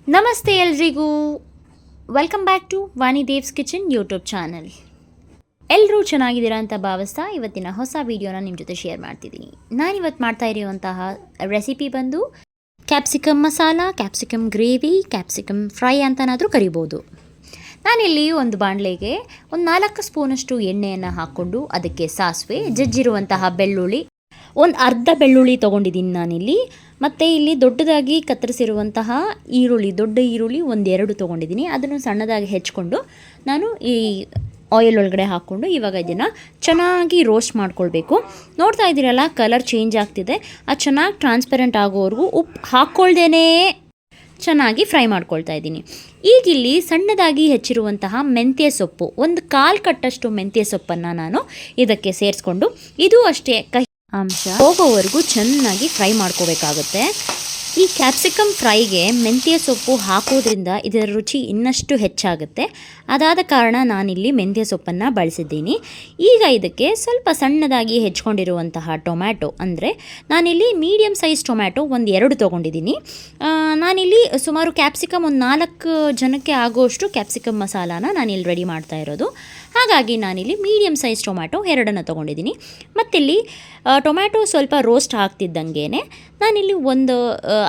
ನಮಸ್ತೆ ಎಲ್ರಿಗೂ, welcome back to Vani Dev's kitchen YouTube channel. ಎಲ್ಲರೂ ಚೆನ್ನಾಗಿದ್ದೀರಾ ಅಂತ ಭಾವಿಸ್ತಾ ಇವತ್ತಿನ ಹೊಸ ವೀಡಿಯೋನ ನಿಮ್ಮ ಜೊತೆ ಶೇರ್ ಮಾಡ್ತಿದ್ದೀನಿ. ನಾನಿವತ್ತು ಮಾಡ್ತಾ ಇರುವಂತಹ ರೆಸಿಪಿ ಬಂದು capsicum masala, capsicum gravy, capsicum fry ಅಂತನಾದರೂ ಕರಿಬೋದು. ನಾನಿಲ್ಲಿ ಒಂದು ಬಾಣಲೆಗೆ ಒಂದು 4 ಸ್ಪೂನಷ್ಟು ಎಣ್ಣೆಯನ್ನು ಹಾಕ್ಕೊಂಡು ಅದಕ್ಕೆ ಸಾಸಿವೆ, ಜಜ್ಜಿರುವಂತಹ ಬೆಳ್ಳುಳ್ಳಿ, ಒಂದು ಅರ್ಧ ಬೆಳ್ಳುಳ್ಳಿ ತೊಗೊಂಡಿದ್ದೀನಿ ನಾನಿಲ್ಲಿ. ಮತ್ತು ಇಲ್ಲಿ ದೊಡ್ಡದಾಗಿ ಕತ್ತರಿಸಿರುವಂತಹ ಈರುಳ್ಳಿ, ದೊಡ್ಡ ಈರುಳ್ಳಿ 1-2 ತೊಗೊಂಡಿದ್ದೀನಿ. ಅದನ್ನು ಸಣ್ಣದಾಗಿ ಹೆಚ್ಕೊಂಡು ನಾನು ಈ ಆಯಿಲ್ ಒಳಗಡೆ ಹಾಕ್ಕೊಂಡು ಇವಾಗ ಇದನ್ನು ಚೆನ್ನಾಗಿ ರೋಸ್ಟ್ ಮಾಡ್ಕೊಳ್ಬೇಕು. ನೋಡ್ತಾ ಇದ್ದೀರಲ್ಲ, ಕಲರ್ ಚೇಂಜ್ ಆಗ್ತಿದೆ. ಅದು ಚೆನ್ನಾಗಿ ಟ್ರಾನ್ಸ್ಪರೆಂಟ್ ಆಗೋವರೆಗೂ ಉಪ್ಪು ಹಾಕ್ಕೊಳ್ದೇನೇ ಚೆನ್ನಾಗಿ ಫ್ರೈ ಮಾಡ್ಕೊಳ್ತಾ ಇದ್ದೀನಿ. ಈಗಿಲ್ಲಿ ಸಣ್ಣದಾಗಿ ಹೆಚ್ಚಿರುವಂತಹ ಮೆಂತ್ಯ ಸೊಪ್ಪು, ಒಂದು 1/4 ಕಟ್ಟಷ್ಟು ಮೆಂತ್ಯ ಸೊಪ್ಪನ್ನು ನಾನು ಇದಕ್ಕೆ ಸೇರಿಸ್ಕೊಂಡು ಇದು ಅಷ್ಟೇ ಕಹಿ ಅಂಶ ಹೋಗೋವರೆಗೂ ಚೆನ್ನಾಗಿ ಫ್ರೈ ಮಾಡ್ಕೋಬೇಕಾಗುತ್ತೆ. ಈ ಕ್ಯಾಪ್ಸಿಕಮ್ ಫ್ರೈಗೆ ಮೆಂತ್ಯ ಸೊಪ್ಪು ಹಾಕೋದ್ರಿಂದ ಇದರ ರುಚಿ ಇನ್ನಷ್ಟು ಹೆಚ್ಚಾಗುತ್ತೆ. ಅದಾದ ಕಾರಣ ನಾನಿಲ್ಲಿ ಮೆಂತ್ಯ ಸೊಪ್ಪನ್ನು ಬಳಸಿದ್ದೀನಿ. ಈಗ ಇದಕ್ಕೆ ಸ್ವಲ್ಪ ಸಣ್ಣದಾಗಿ ಹೆಚ್ಕೊಂಡಿರುವಂತಹ ಟೊಮ್ಯಾಟೊ, ಅಂದರೆ ನಾನಿಲ್ಲಿ ಮೀಡಿಯಮ್ ಸೈಜ್ ಟೊಮ್ಯಾಟೊ 1-2 ತೊಗೊಂಡಿದ್ದೀನಿ. ನಾನಿಲ್ಲಿ ಸುಮಾರು ಕ್ಯಾಪ್ಸಿಕಮ್ ಒಂದು 4 ಜನಕ್ಕೆ ಆಗೋಷ್ಟು ಕ್ಯಾಪ್ಸಿಕಮ್ ಮಸಾಲಾನ ನಾನಿಲ್ಲಿ ರೆಡಿ ಮಾಡ್ತಾ ಇರೋದು. ಹಾಗಾಗಿ ನಾನಿಲ್ಲಿ ಮೀಡಿಯಮ್ ಸೈಜ್ ಟೊಮ್ಯಾಟೊ 2 ತೊಗೊಂಡಿದ್ದೀನಿ. ಮತ್ತಿಲ್ಲಿ ಟೊಮ್ಯಾಟೊ ಸ್ವಲ್ಪ ರೋಸ್ಟ್ ಆಗ್ತಿದ್ದಂಗೆ ನಾನಿಲ್ಲಿ ಒಂದು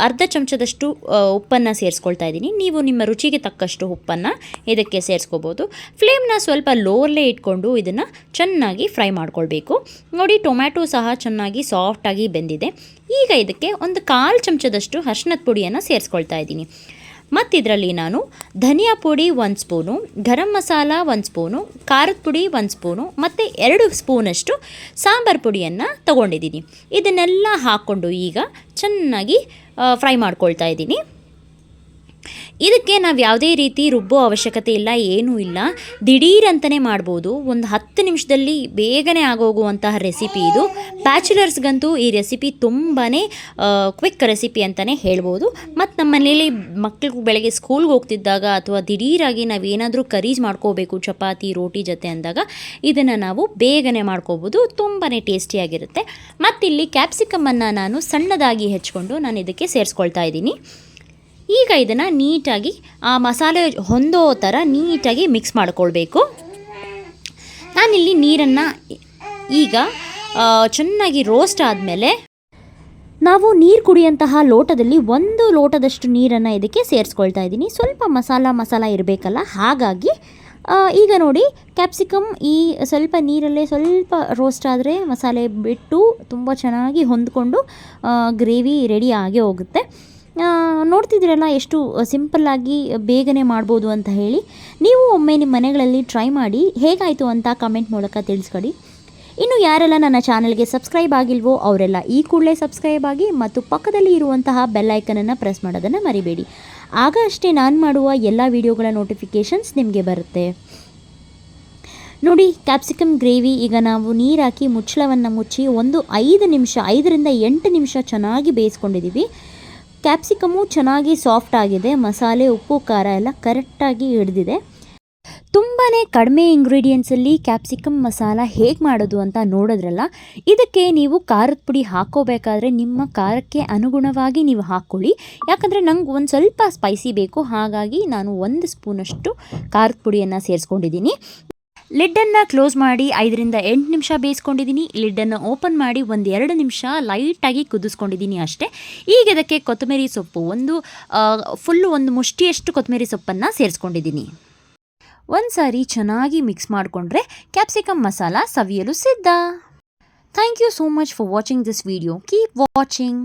ಅರ್ಧ ಚಮಚದಷ್ಟು ಉಪ್ಪನ್ನು ಸೇರಿಸ್ಕೊಳ್ತಾ ಇದ್ದೀನಿ. ನೀವು ನಿಮ್ಮ ರುಚಿಗೆ ತಕ್ಕಷ್ಟು ಉಪ್ಪನ್ನು ಇದಕ್ಕೆ ಸೇರಿಸ್ಕೋಬೋದು. ಫ್ಲೇಮ್ನ ಸ್ವಲ್ಪ ಲೋಲ್ಲೇ ಇಟ್ಕೊಂಡು ಇದನ್ನು ಚೆನ್ನಾಗಿ ಫ್ರೈ ಮಾಡ್ಕೊಳ್ಬೇಕು. ನೋಡಿ, ಟೊಮ್ಯಾಟೊ ಸಹ ಚೆನ್ನಾಗಿ ಸಾಫ್ಟಾಗಿ ಬೆಂದಿದೆ. ಈಗ ಇದಕ್ಕೆ ಒಂದು 1/4 ಚಮಚದಷ್ಟು ಅರಿಶಿಣದ ಪುಡಿಯನ್ನು ಸೇರಿಸ್ಕೊಳ್ತಾ ಇದ್ದೀನಿ. ಮತ್ತು ಇದರಲ್ಲಿ ನಾನು ಧನಿಯಾ ಪುಡಿ 1 ಸ್ಪೂನು, ಗರಂ ಮಸಾಲ 1 ಸ್ಪೂನು, ಖಾರದ ಪುಡಿ 1 ಸ್ಪೂನು ಮತ್ತು 2 ಸ್ಪೂನಷ್ಟು ಸಾಂಬಾರು ಪುಡಿಯನ್ನು ತೊಗೊಂಡಿದ್ದೀನಿ. ಇದನ್ನೆಲ್ಲ ಹಾಕ್ಕೊಂಡು ಈಗ ಚೆನ್ನಾಗಿ ಫ್ರೈ ಮಾಡ್ಕೊಳ್ತಾ ಇದ್ದೀನಿ. ಇದಕ್ಕೆ ನಾವು ಯಾವುದೇ ರೀತಿ ರುಬ್ಬೋ ಅವಶ್ಯಕತೆ ಇಲ್ಲ, ಏನೂ ಇಲ್ಲ. ದಿಢೀರಂತಲೇ ಮಾಡ್ಬೋದು. ಒಂದು 10 ನಿಮಿಷದಲ್ಲಿ ಬೇಗನೆ ಆಗೋಗುವಂತಹ ರೆಸಿಪಿ ಇದು. ಬ್ಯಾಚುಲರ್ಸ್ಗಂತೂ ಈ ರೆಸಿಪಿ ತುಂಬಾ ಕ್ವಿಕ್ ರೆಸಿಪಿ ಅಂತಲೇ ಹೇಳ್ಬೋದು. ಮತ್ತು ನಮ್ಮ ಮನೇಲಿ ಮಕ್ಕಳು ಬೆಳಗ್ಗೆ ಸ್ಕೂಲ್ಗೆ ಹೋಗ್ತಿದ್ದಾಗ ಅಥವಾ ದಿಢೀರಾಗಿ ನಾವೇನಾದರೂ ಕರೀಸ್ ಮಾಡ್ಕೋಬೇಕು ಚಪಾತಿ ರೋಟಿ ಜೊತೆ ಅಂದಾಗ ಇದನ್ನು ನಾವು ಬೇಗನೆ ಮಾಡ್ಕೋಬೋದು. ತುಂಬಾ ಟೇಸ್ಟಿಯಾಗಿರುತ್ತೆ. ಮತ್ತಿಲ್ಲಿ ಕ್ಯಾಪ್ಸಿಕಮನ್ನು ನಾನು ಸಣ್ಣದಾಗಿ ಹೆಚ್ಕೊಂಡು ನಾನು ಇದಕ್ಕೆ ಸೇರಿಸ್ಕೊಳ್ತಾ ಇದ್ದೀನಿ. ಈಗ ಇದನ್ನು ನೀಟಾಗಿ ಆ ಮಸಾಲೆ ಹೊಂದೋ ಥರ ನೀಟಾಗಿ ಮಿಕ್ಸ್ ಮಾಡ್ಕೊಳ್ಬೇಕು. ನಾನಿಲ್ಲಿ ನೀರನ್ನು ಈಗ ಚೆನ್ನಾಗಿ ರೋಸ್ಟ್ ಆದಮೇಲೆ ನಾವು ನೀರು ಕುಡಿಯೋಂತಹ ಲೋಟದಲ್ಲಿ 1 ಲೋಟದಷ್ಟು ನೀರನ್ನು ಇದಕ್ಕೆ ಸೇರಿಸ್ಕೊಳ್ತಾ ಇದ್ದೀನಿ. ಸ್ವಲ್ಪ ಮಸಾಲ ಇರಬೇಕಲ್ಲ, ಹಾಗಾಗಿ ಈಗ ನೋಡಿ, ಕ್ಯಾಪ್ಸಿಕಮ್ ಈ ಸ್ವಲ್ಪ ನೀರಲ್ಲೇ ಸ್ವಲ್ಪ ರೋಸ್ಟ್ ಆದರೆ ಮಸಾಲೆ ಬಿಟ್ಟು ತುಂಬ ಚೆನ್ನಾಗಿ ಹೊಂದ್ಕೊಂಡು ಗ್ರೇವಿ ರೆಡಿ ಆಗೇ ಹೋಗುತ್ತೆ. ನೋಡ್ತಿದ್ದೀರಲ್ಲ ಎಷ್ಟು ಸಿಂಪಲ್ಲಾಗಿ ಬೇಗನೆ ಮಾಡ್ಬೋದು ಅಂತ ಹೇಳಿ. ನೀವು ಒಮ್ಮೆ ನಿಮ್ಮ ಮನೆಗಳಲ್ಲಿ ಟ್ರೈ ಮಾಡಿ ಹೇಗಾಯಿತು ಅಂತ ಕಮೆಂಟ್ ಮೂಲಕ ತಿಳಿಸ್ಕೊಡಿ. ಇನ್ನು ಯಾರೆಲ್ಲ ನನ್ನ ಚಾನಲ್ಗೆ ಸಬ್ಸ್ಕ್ರೈಬ್ ಆಗಿಲ್ವೋ ಅವರೆಲ್ಲ ಈ ಕೂಡಲೇ ಸಬ್ಸ್ಕ್ರೈಬ್ ಆಗಿ ಮತ್ತು ಪಕ್ಕದಲ್ಲಿ ಇರುವಂತಹ ಬೆಲ್ ಐಕನನ್ನು ಪ್ರೆಸ್ ಮಾಡೋದನ್ನು ಮರಿಬೇಡಿ. ಆಗ ಅಷ್ಟೇ ನಾನು ಮಾಡುವ ಎಲ್ಲ ವಿಡಿಯೋಗಳ ನೋಟಿಫಿಕೇಷನ್ಸ್ ನಿಮಗೆ ಬರುತ್ತೆ. ನೋಡಿ, ಕ್ಯಾಪ್ಸಿಕಮ್ ಗ್ರೇವಿ ಈಗ ನಾವು ನೀರು ಹಾಕಿ ಮುಚ್ಚಳವನ್ನು ಮುಚ್ಚಿ ಒಂದು 5ರಿಂದ 8 ನಿಮಿಷ ಚೆನ್ನಾಗಿ ಬೇಯಿಸ್ಕೊಂಡಿದ್ದೀವಿ. ಕ್ಯಾಪ್ಸಿಕಮ್ಮು ಚೆನ್ನಾಗಿ ಸಾಫ್ಟ್ ಆಗಿದೆ. ಮಸಾಲೆ, ಉಪ್ಪು, ಖಾರ ಎಲ್ಲ ಕರೆಕ್ಟಾಗಿ ಹಿಡಿದಿದೆ. ತುಂಬಾ ಕಡಿಮೆ ಇಂಗ್ರೀಡಿಯೆಂಟ್ಸಲ್ಲಿ ಕ್ಯಾಪ್ಸಿಕಮ್ ಮಸಾಲ ಹೇಗೆ ಮಾಡೋದು ಅಂತ ನೋಡಿದ್ರಲ್ಲ. ಇದಕ್ಕೆ ನೀವು ಖಾರದ ಪುಡಿ ಹಾಕ್ಕೋಬೇಕಾದ್ರೆ ನಿಮ್ಮ ಖಾರಕ್ಕೆ ಅನುಗುಣವಾಗಿ ನೀವು ಹಾಕ್ಕೊಳ್ಳಿ. ಯಾಕಂದರೆ ನಂಗೆ ಒಂದು ಸ್ವಲ್ಪ ಸ್ಪೈಸಿ ಬೇಕು, ಹಾಗಾಗಿ ನಾನು 1 ಸ್ಪೂನಷ್ಟು ಖಾರದ ಪುಡಿಯನ್ನು ಸೇರಿಸ್ಕೊಂಡಿದ್ದೀನಿ. ಲಿಡ್ಡನ್ನು ಕ್ಲೋಸ್ ಮಾಡಿ 5ರಿಂದ 8 ನಿಮಿಷ ಬೇಯಿಸ್ಕೊಂಡಿದ್ದೀನಿ. ಲಿಡ್ಡನ್ನು ಓಪನ್ ಮಾಡಿ 1-2 ನಿಮಿಷ ಲೈಟಾಗಿ ಕುದಿಸ್ಕೊಂಡಿದ್ದೀನಿ ಅಷ್ಟೇ. ಈಗ ಇದಕ್ಕೆ ಕೊತ್ತಂಬರಿ ಸೊಪ್ಪು ಒಂದು ಮುಷ್ಟಿಯಷ್ಟು ಕೊತ್ತಂಬರಿ ಸೊಪ್ಪನ್ನು ಸೇರಿಸ್ಕೊಂಡಿದ್ದೀನಿ. ಒಂದು ಸಾರಿ ಚೆನ್ನಾಗಿ ಮಿಕ್ಸ್ ಮಾಡಿಕೊಂಡ್ರೆ ಕ್ಯಾಪ್ಸಿಕಮ್ ಮಸಾಲ ಸವಿಯಲು ಸಿದ್ಧ. Thank you so much for watching this video. Keep watching.